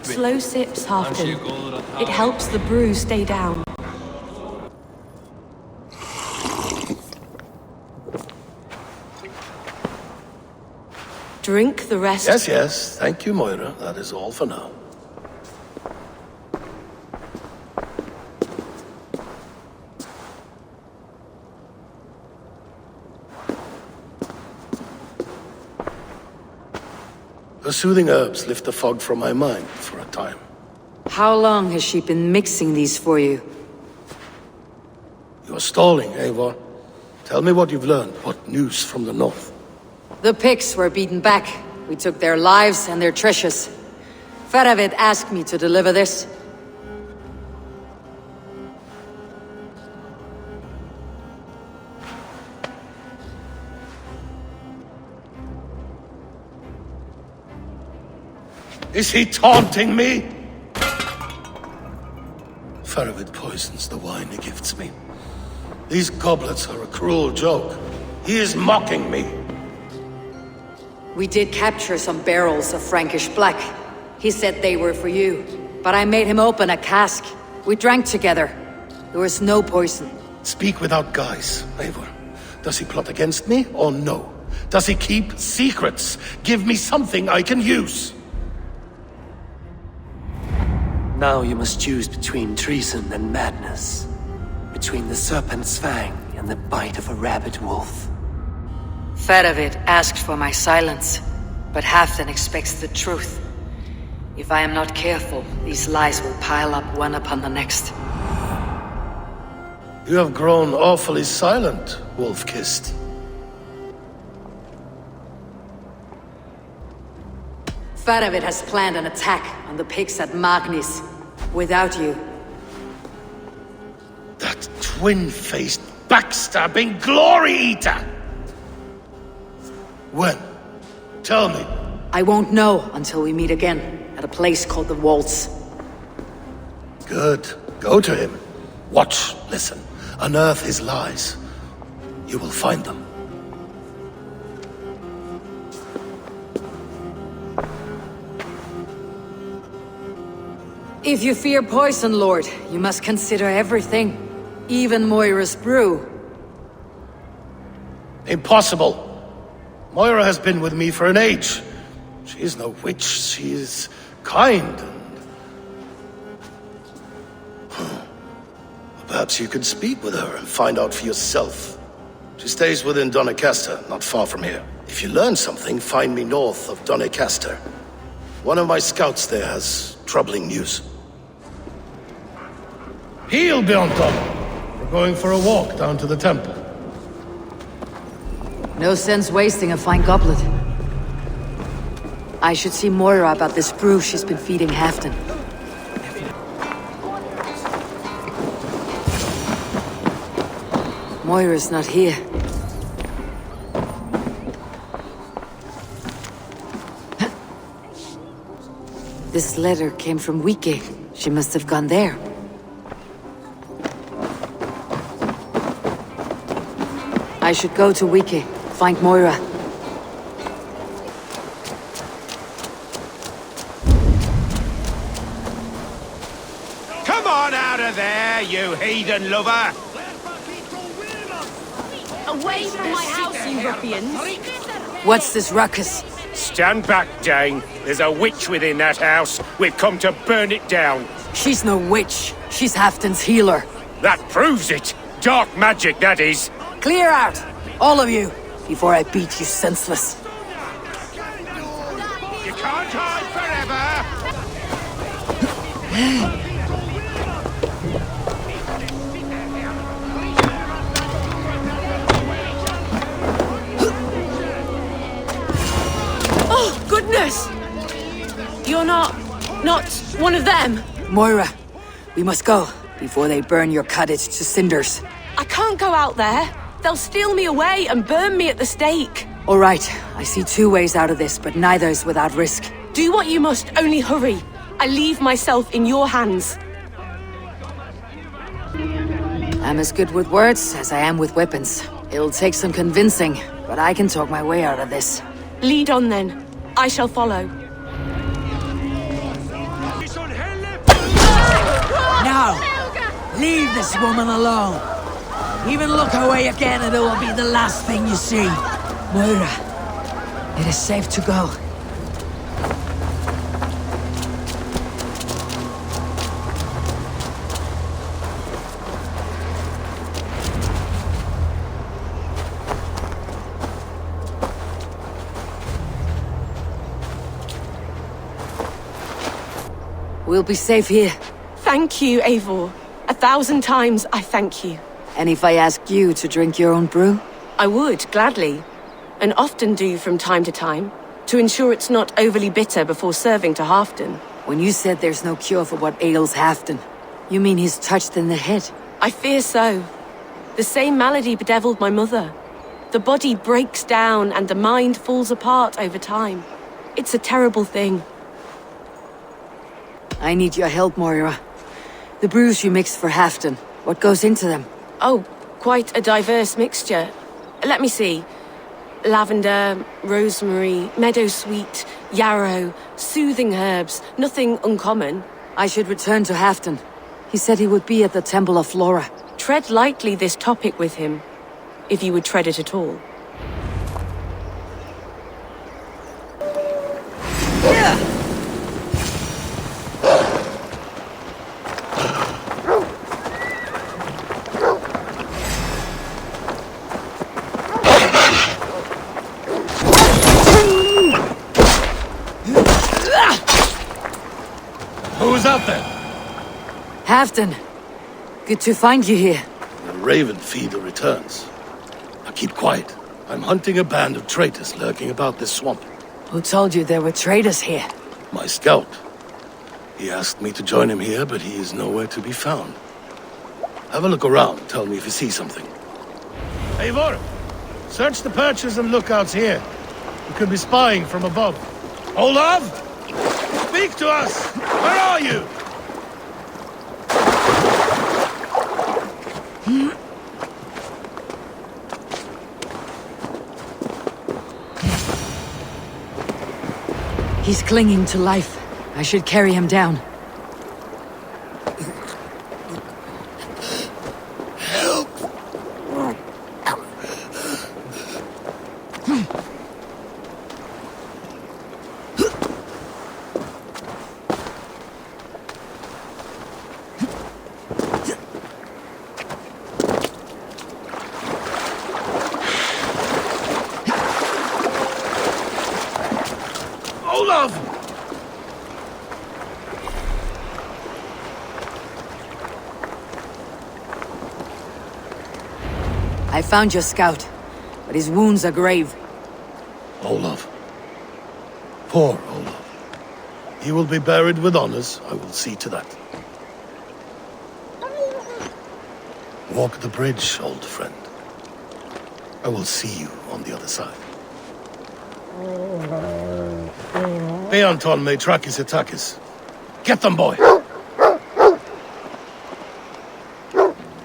Slow sips, Halfton. It helps the brew stay down. Drink the rest. Yes, yes. Thank you, Moira. That is all for now. The soothing herbs lift the fog from my mind for a time. How long has she been mixing these for you? You're stalling, Eivor. Tell me what you've learned. What news from the north? The Picts were beaten back. We took their lives and their treasures. Faravid asked me to deliver this. Is he taunting me? Faravid poisons the wine he gifts me. These goblets are a cruel joke. He is mocking me. We did capture some barrels of Frankish black. He said they were for you, but I made him open a cask. We drank together. There was no poison. Speak without guise, Eivor. Does he plot against me or no? Does he keep secrets? Give me something I can use. Now you must choose between treason and madness. Between the serpent's fang and the bite of a rabid wolf. Faravid asked for my silence, but Halfdan expects the truth. If I am not careful, these lies will pile up one upon the next. You have grown awfully silent, wolf-kissed. Faravid has planned an attack on the Picts at Magnis. Without you. That twin-faced, backstabbing glory-eater! When? Tell me. I won't know until we meet again, at a place called the Waltz. Good. Go to him. Watch, listen. Unearth his lies. You will find them. If you fear poison, Lord, you must consider everything. Even Moira's brew. Impossible. Moira has been with me for an age. She is no witch. She is kind and... Perhaps you could speak with her and find out for yourself. She stays within Doncaster, not far from here. If you learn something, find me north of Doncaster. One of my scouts there has troubling news. Heal, Bjornton! We're going for a walk down to the temple. No sense wasting a fine goblet. I should see Moira about this brew she's been feeding Halfdan. Moira's not here. This letter came from Wiki. She must have gone there. I should go to Wiki, find Moira. Come on out of there, you heathen lover! Away from my house, you ruffians! What's this ruckus? Stand back, Dane. There's a witch within that house. We've come to burn it down. She's no witch. She's Halfdan's healer. That proves it. Dark magic, that is. Clear out, all of you, before I beat you senseless. You can't hide forever! Oh, goodness! You're not one of them? Moira, we must go before they burn your cottage to cinders. I can't go out there. They'll steal me away and burn me at the stake. All right, I see two ways out of this, but neither is without risk. Do what you must, only hurry. I leave myself in your hands. I'm as good with words as I am with weapons. It'll take some convincing, but I can talk my way out of this. Lead on then. I shall follow. Now, leave this woman alone. Even look away again and it will be the last thing you see. Moira, it is safe to go. We'll be safe here. Thank you, Eivor. 1,000 times I thank you. And if I asked you to drink your own brew? I would, gladly. And often do from time to time, to ensure it's not overly bitter before serving to Halfdan. When you said there's no cure for what ails Halfdan, you mean he's touched in the head? I fear so. The same malady bedeviled my mother. The body breaks down and the mind falls apart over time. It's a terrible thing. I need your help, Moira. The brews you mixed for Halfdan, what goes into them? Oh, quite a diverse mixture. Let me see. Lavender, rosemary, meadowsweet, yarrow, soothing herbs, nothing uncommon. I should return to Halfdan. He said he would be at the Temple of Flora. Tread lightly this topic with him, if you would tread it at all. Who's out there? Halfdan, good to find you here. The raven feeder returns. Now keep quiet. I'm hunting a band of traitors lurking about this swamp. Who told you there were traitors here? My scout. He asked me to join him here, but he is nowhere to be found. Have a look around. Tell me if you see something. Eivor! Search the perches and lookouts here. You could be spying from above. Olav! Speak to us! Where are you? He's clinging to life. I should carry him down. Olav! I found your scout, but his wounds are grave. Olav. Poor Olav. He will be buried with honors. I will see to that. Walk the bridge, old friend. I will see you on the other side. Beanton Maitrakis Atakis. Get them, boy!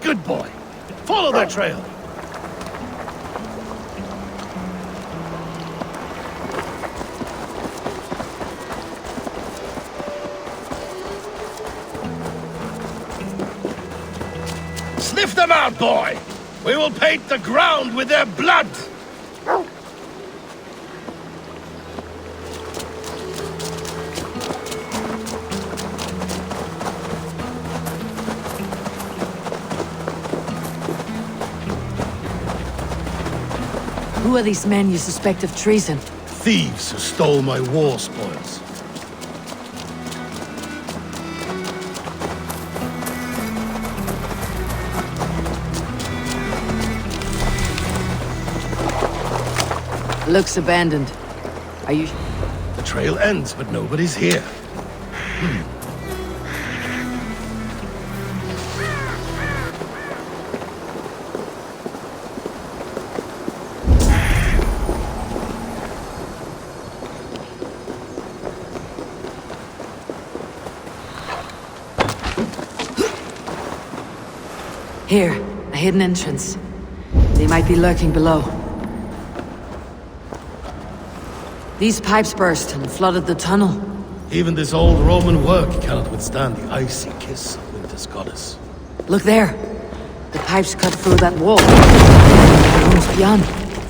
Good boy. Follow their trail. Sniff them out, boy! We will paint the ground with their blood! Who are these men you suspect of treason? Thieves who stole my war spoils. Looks abandoned. Are you... The trail ends, but nobody's here. Here, a hidden entrance. They might be lurking below. These pipes burst and flooded the tunnel. Even this old Roman work cannot withstand the icy kiss of winter. this goddess. Look there. The pipes cut through that wall. The room's beyond.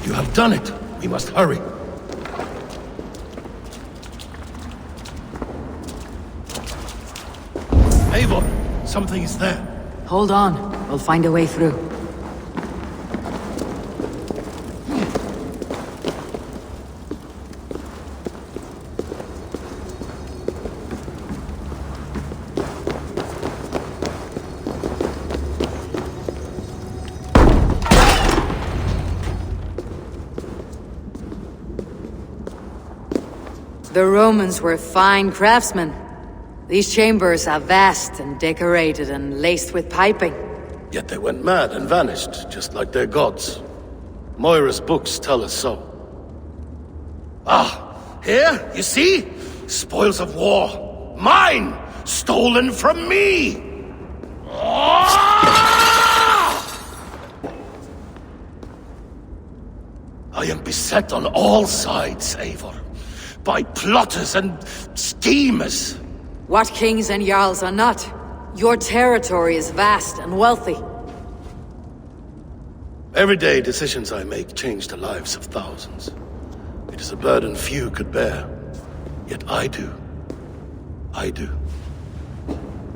You have done it. We must hurry. Eivor, something is there. Hold on. We'll find a way through. The Romans were fine craftsmen. These chambers are vast and decorated and laced with piping. Yet they went mad and vanished, just like their gods. Moira's books tell us so. Ah, here, you see? Spoils of war. Mine! Stolen from me! I am beset on all sides, Eivor. By plotters and schemers. What kings and jarls are not? Your territory is vast and wealthy. Everyday decisions I make change the lives of thousands. It is a burden few could bear. Yet I do. I do.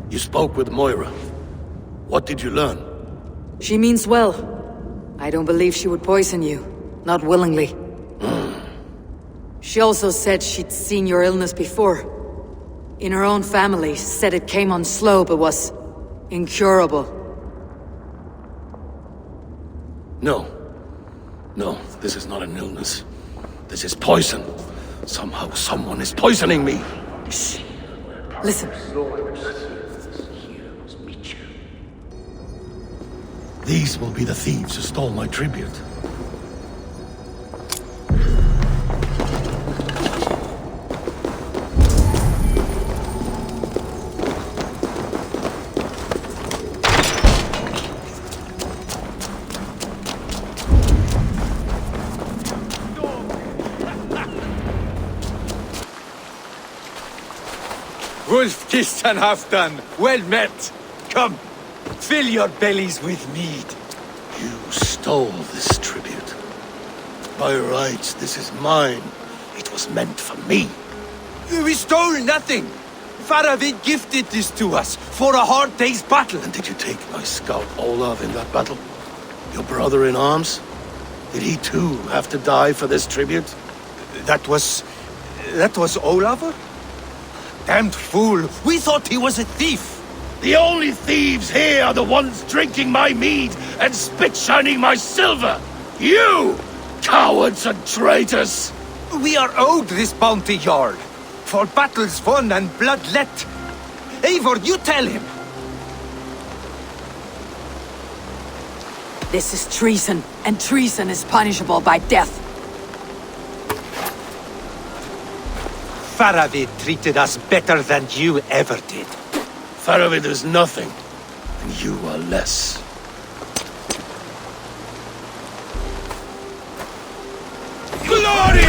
You spoke with Moira. What did you learn? She means well. I don't believe she would poison you. Not willingly. She also said she'd seen your illness before. In her own family, said it came on slow but was incurable. No. No, this is not an illness. This is poison. Somehow someone is poisoning me. Shh. Listen. These will be the thieves who stole my tribute. Wolf-kissed and half done. Well met. Come, fill your bellies with mead. You stole this tribute. By rights, this is mine. It was meant for me. We stole nothing. Faravid gifted this to us for a hard day's battle. And did you take my scout Olav in that battle? Your brother in arms? Did he too have to die for this tribute? That was Olav? Damned fool! We thought he was a thief! The only thieves here are the ones drinking my mead and spit-shining my silver! You! Cowards and traitors! We are owed this bounty, Jarl. For battles won and blood let. Eivor, you tell him! This is treason, and treason is punishable by death. Faravid treated us better than you ever did. Faravid is nothing, and you are less. Glory!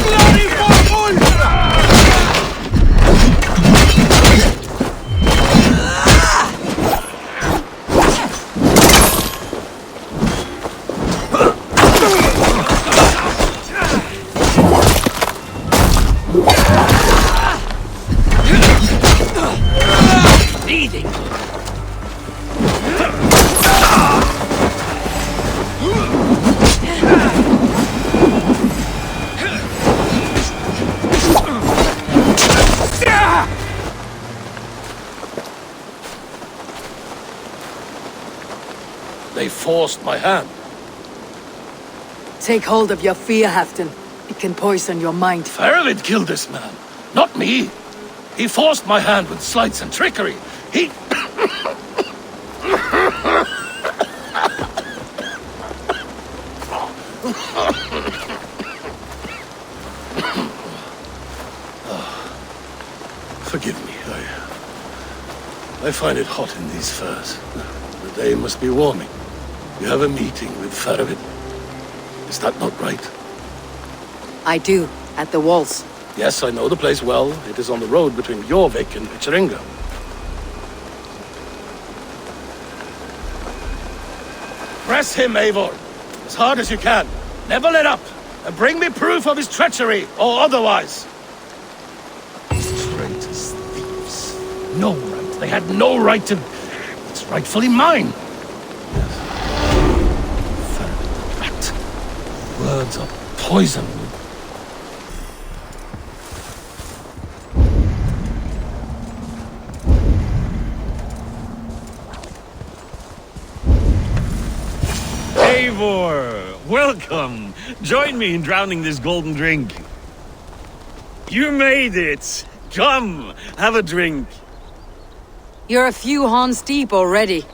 Glory for Ulf! They forced my hand. Take hold of your fear, Halfdan. It can poison your mind. Faravid killed this man, not me. He forced my hand with sleights and trickery. He... Forgive me, I find it hot in these furs. The day must be warming. You have a meeting with Faravid. Is that not right? I do, at the walls. Yes, I know the place well. It is on the road between Jorvik and Picheringa. Press him, Eivor. As hard as you can. Never let up. And bring me proof of his treachery, or otherwise. These traitors, thieves. No right. They had no right to... It's rightfully mine. Vermin rat. Words are poison. Eivor, welcome. Join me in drowning this golden drink. You made it. Come, have a drink. You're a few horns deep already.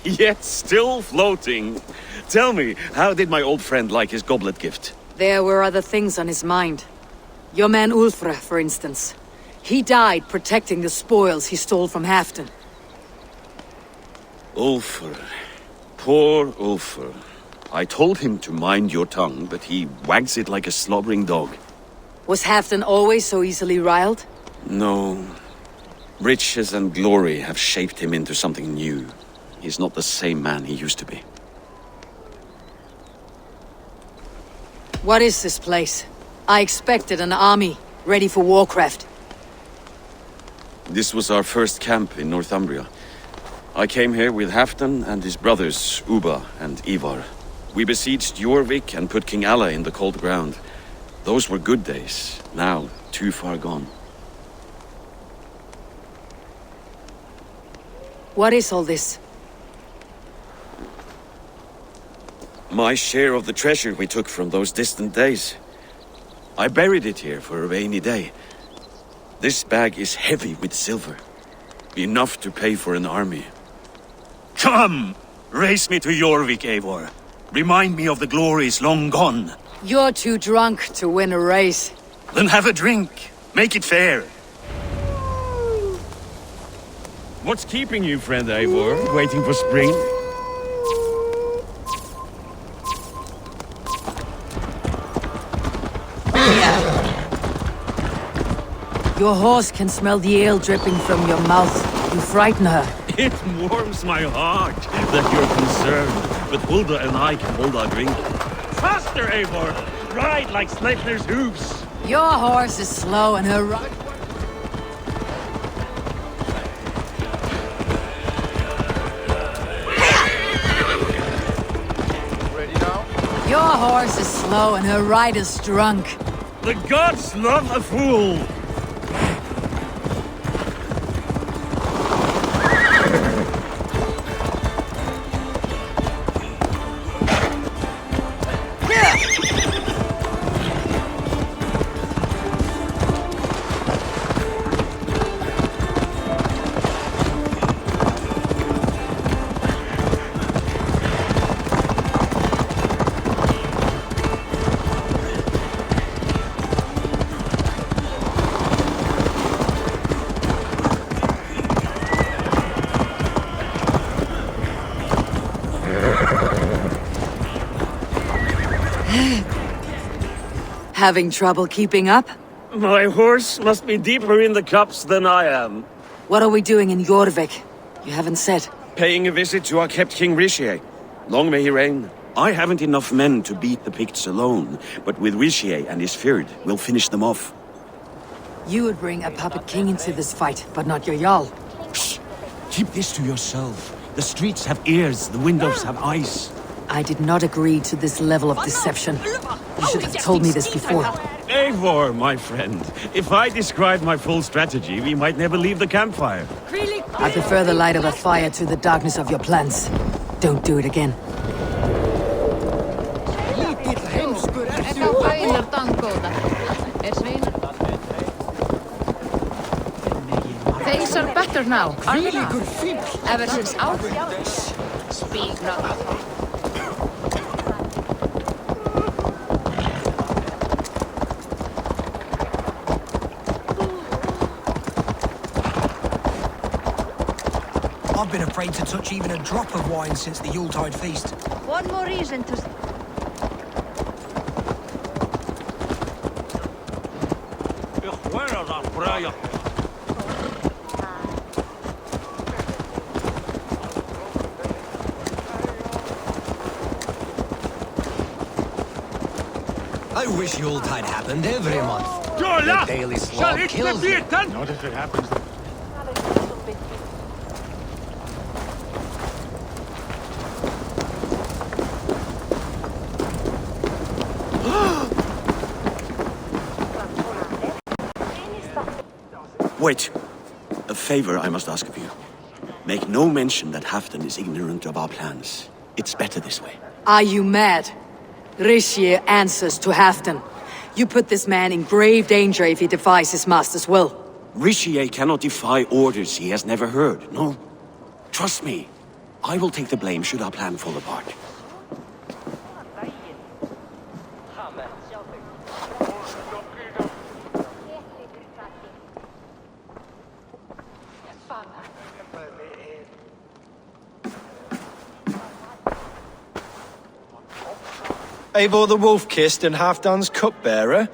Yet still floating. Tell me, how did my old friend like his goblet gift? There were other things on his mind. Your man Ulfre, for instance. He died protecting the spoils he stole from Halfdan. Ulfr. Poor Ulfr. I told him to mind your tongue, but he wags it like a slobbering dog. Was Halfdan always so easily riled? No. Riches and glory have shaped him into something new. He's not the same man he used to be. What is this place? I expected an army, ready for warcraft. This was our first camp in Northumbria. I came here with Halfdan and his brothers, Ubba and Eivor. We besieged Jorvik and put King Alla in the cold ground. Those were good days, now too far gone. What is all this? My share of the treasure we took from those distant days. I buried it here for a rainy day. This bag is heavy with silver. Enough to pay for an army. Come! Race me to Jorvik, Eivor. Remind me of the glories long gone. You're too drunk to win a race. Then have a drink. Make it fair. What's keeping you, friend Eivor? Waiting for spring? Your horse can smell the ale dripping from your mouth. You frighten her. It warms my heart that you're concerned, but Hulda and I can hold our drink. Faster, Eivor! Ride like Sleipnir's hooves! Your horse is slow and her ride... Your horse is slow and her rider's drunk. The gods love a fool! Having trouble keeping up? My horse must be deeper in the cups than I am. What are we doing in Jorvik? You haven't said. Paying a visit to our kept King Rishi. Long may he reign. I haven't enough men to beat the Picts alone, but with Rishi and his Fyrd, we'll finish them off. You would bring a puppet king into this fight, but not your Jarl. Shh! Keep this to yourself. The streets have ears, the windows have eyes. I did not agree to this level of deception. You should have told me this before. Eivor, my friend. If I described my full strategy, we might never leave the campfire. I prefer the light of a fire to the darkness of your plans. Don't do it again. Things are better now, aren't they? Ever since our... Speak now. I've been afraid to touch even a drop of wine since the Yuletide feast. One more reason to... I wish Yuletide happened every month. The daily slog kills me. Not if it happens. Wait. A favor I must ask of you. Make no mention that Halfdan is ignorant of our plans. It's better this way. Are you mad? Rishi answers to Halfdan. You put this man in grave danger if he defies his master's will. Rishi cannot defy orders he has never heard, no? Trust me. I will take the blame should our plan fall apart. Eivor the Wolf-Kissed and Halfdan's cupbearer?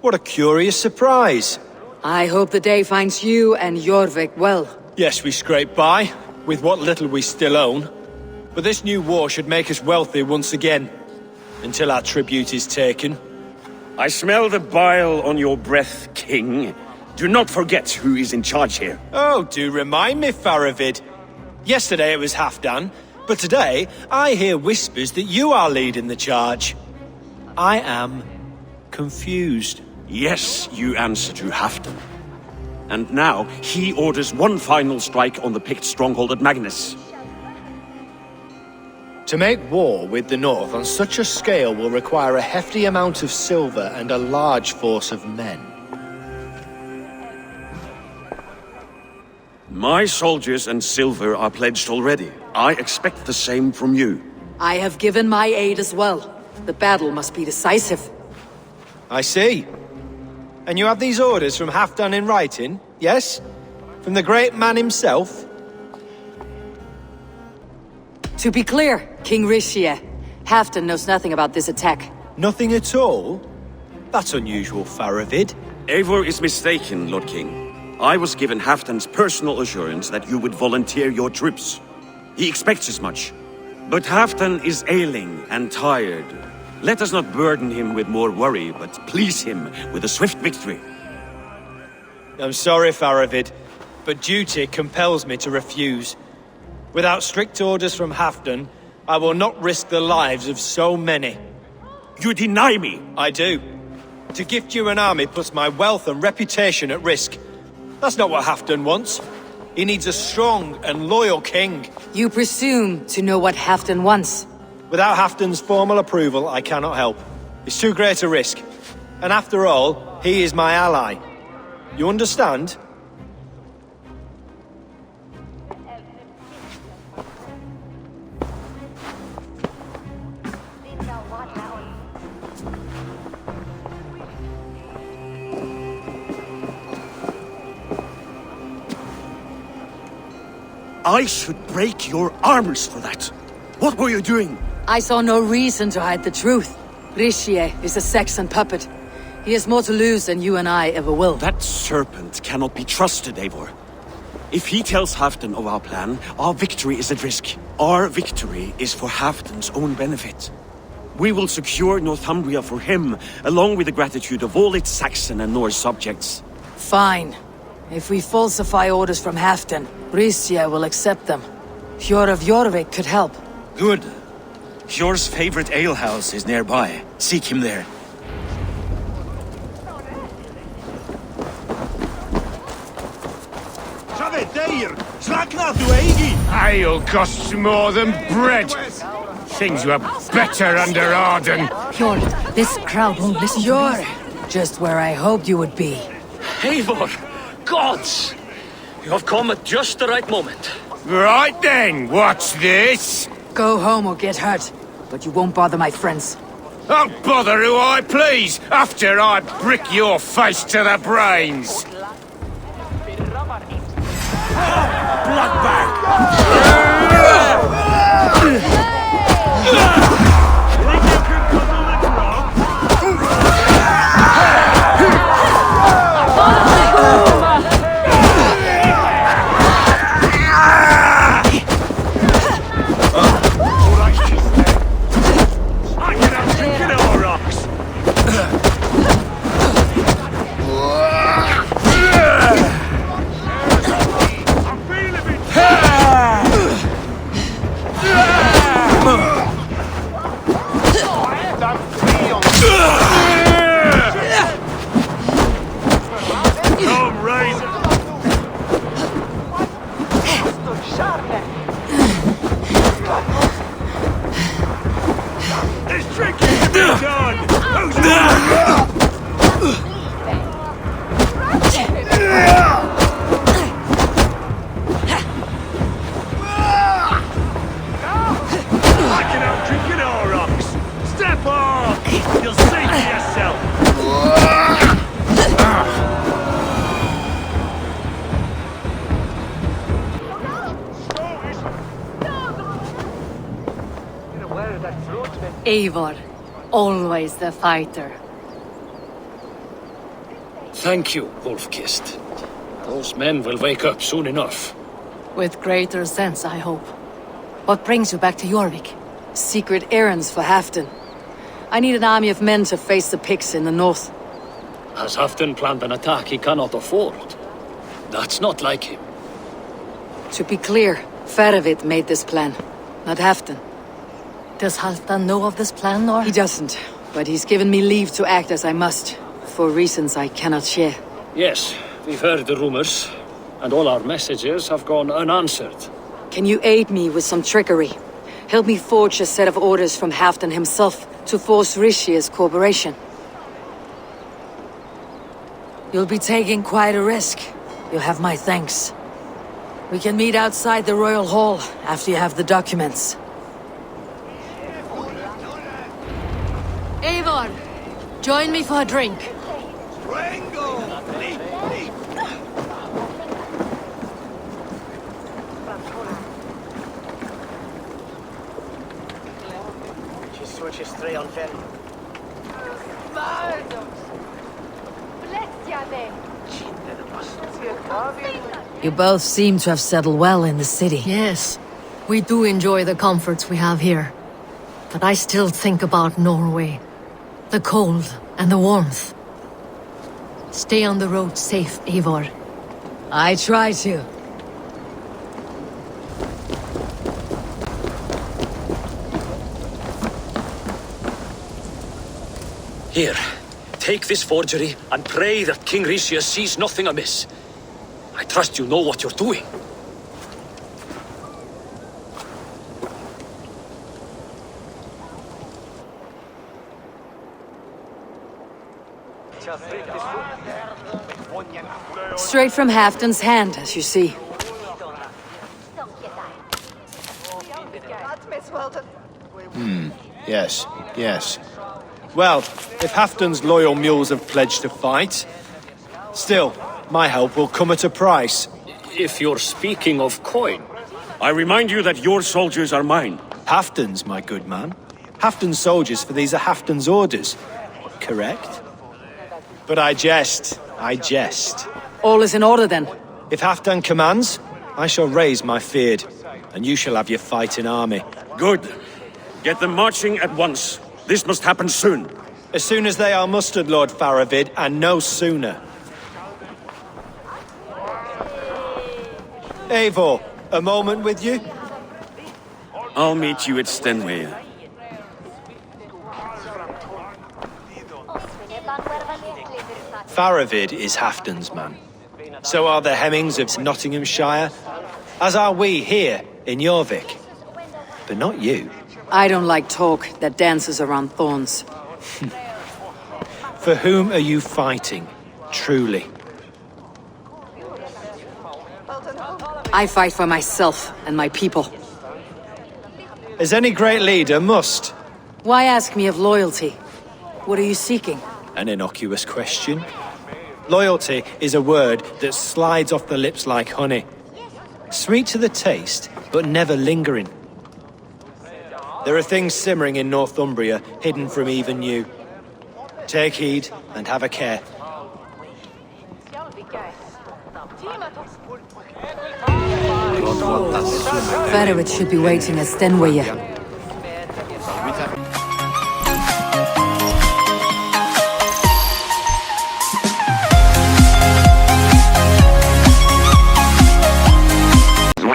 What a curious surprise. I hope the day finds you and Jorvik well. Yes, we scrape by, with what little we still own. But this new war should make us wealthy once again. Until our tribute is taken. I smell the bile on your breath, King. Do not forget who is in charge here. Oh, do remind me, Faravid. Yesterday it was Halfdan, but today I hear whispers that you are leading the charge. I am confused. Yes, you answer to Halfdan. And now he orders one final strike on the Pict stronghold at Magnus. To make war with the North on such a scale will require a hefty amount of silver and a large force of men. My soldiers and silver are pledged already. I expect the same from you. I have given my aid as well. The battle must be decisive. I see. And you have these orders from Halfdan in writing, yes? From the great man himself? To be clear, King Rishi, Halfdan knows nothing about this attack. Nothing at all? That's unusual, Faravid. Eivor is mistaken, Lord King. I was given Halfdan's personal assurance that you would volunteer your troops. He expects as much. But Halfdan is ailing and tired. Let us not burden him with more worry, but please him with a swift victory. I'm sorry, Faravid, but duty compels me to refuse. Without strict orders from Halfdan, I will not risk the lives of so many. You deny me? I do. To gift you an army puts my wealth and reputation at risk. That's not what Halfdan wants. He needs a strong and loyal king. You presume to know what Halfdan wants. Without Halfdan's formal approval, I cannot help. It's too great a risk. And after all, he is my ally. You understand? I should break your arms for that. What were you doing? I saw no reason to hide the truth. Rishi is a Saxon puppet. He has more to lose than you and I ever will. That serpent cannot be trusted, Eivor. If he tells Halfdan of our plan, our victory is at risk. Our victory is for Halfdan's own benefit. We will secure Northumbria for him, along with the gratitude of all its Saxon and Norse subjects. Fine. If we falsify orders from Halfdan, Rishi will accept them. Hjor of Jorvik could help. Good. Hjor's favorite alehouse is nearby. Seek him there. Ale costs more than bread. Things were better under Arden. Hjor, this crowd won't listen to You're me. just where I hoped you would be. Eivor! Gods! You have come at just the right moment. Right then, what's this? Go home or get hurt, but you won't bother my friends. I'll bother who I please, after I brick your face to the brains. Eivor, always the fighter. Thank you, Wolf-Kissed. Those men will wake up soon enough. With greater sense, I hope. What brings you back to Jorvik? Secret errands for Halfdan. I need an army of men to face the Picts in the north. Has Halfdan planned an attack he cannot afford? That's not like him. To be clear, Faravid made this plan, not Halfdan. Does Halfdan know of this plan, or...? He doesn't, but he's given me leave to act as I must, for reasons I cannot share. Yes, we've heard the rumors, and all our messages have gone unanswered. Can you aid me with some trickery? Help me forge a set of orders from Halfdan himself to force Rishia's cooperation. You'll be taking quite a risk. You'll have my thanks. We can meet outside the Royal Hall after you have the documents. Eivor, join me for a drink. You both seem to have settled well in the city. Yes, we do enjoy the comforts we have here. But I still think about Norway. The cold and the warmth. Stay on the road safe, Eivor. I try to. Here, take this forgery and pray that King Rishia sees nothing amiss. I trust you know what you're doing. Straight from Halfdan's hand, as you see. Yes, yes. Well, if Halfdan's loyal mules have pledged to fight, still, my help will come at a price. If you're speaking of coin... I remind you that your soldiers are mine. Halfdan's, my good man. Halfdan's soldiers, for these are Halfdan's orders. Correct? But I jest. I jest. All is in order, then. If Halfdan commands, I shall raise my feared, and you shall have your fighting army. Good. Get them marching at once. This must happen soon. As soon as they are mustered, Lord Faravid, and no sooner. Eivor, a moment with you? I'll meet you at Stenway. Faravid is Halfdan's man. So are the Hemmings of Nottinghamshire, as are we here in Jorvik. But not you. I don't like talk that dances around thorns. For whom are you fighting, truly? I fight for myself and my people. As any great leader must. Why ask me of loyalty? What are you seeking? An innocuous question. Loyalty is a word that slides off the lips like honey. Sweet to the taste, but never lingering. There are things simmering in Northumbria, hidden from even you. Take heed, and have a care. Faravid should be waiting at Stenway.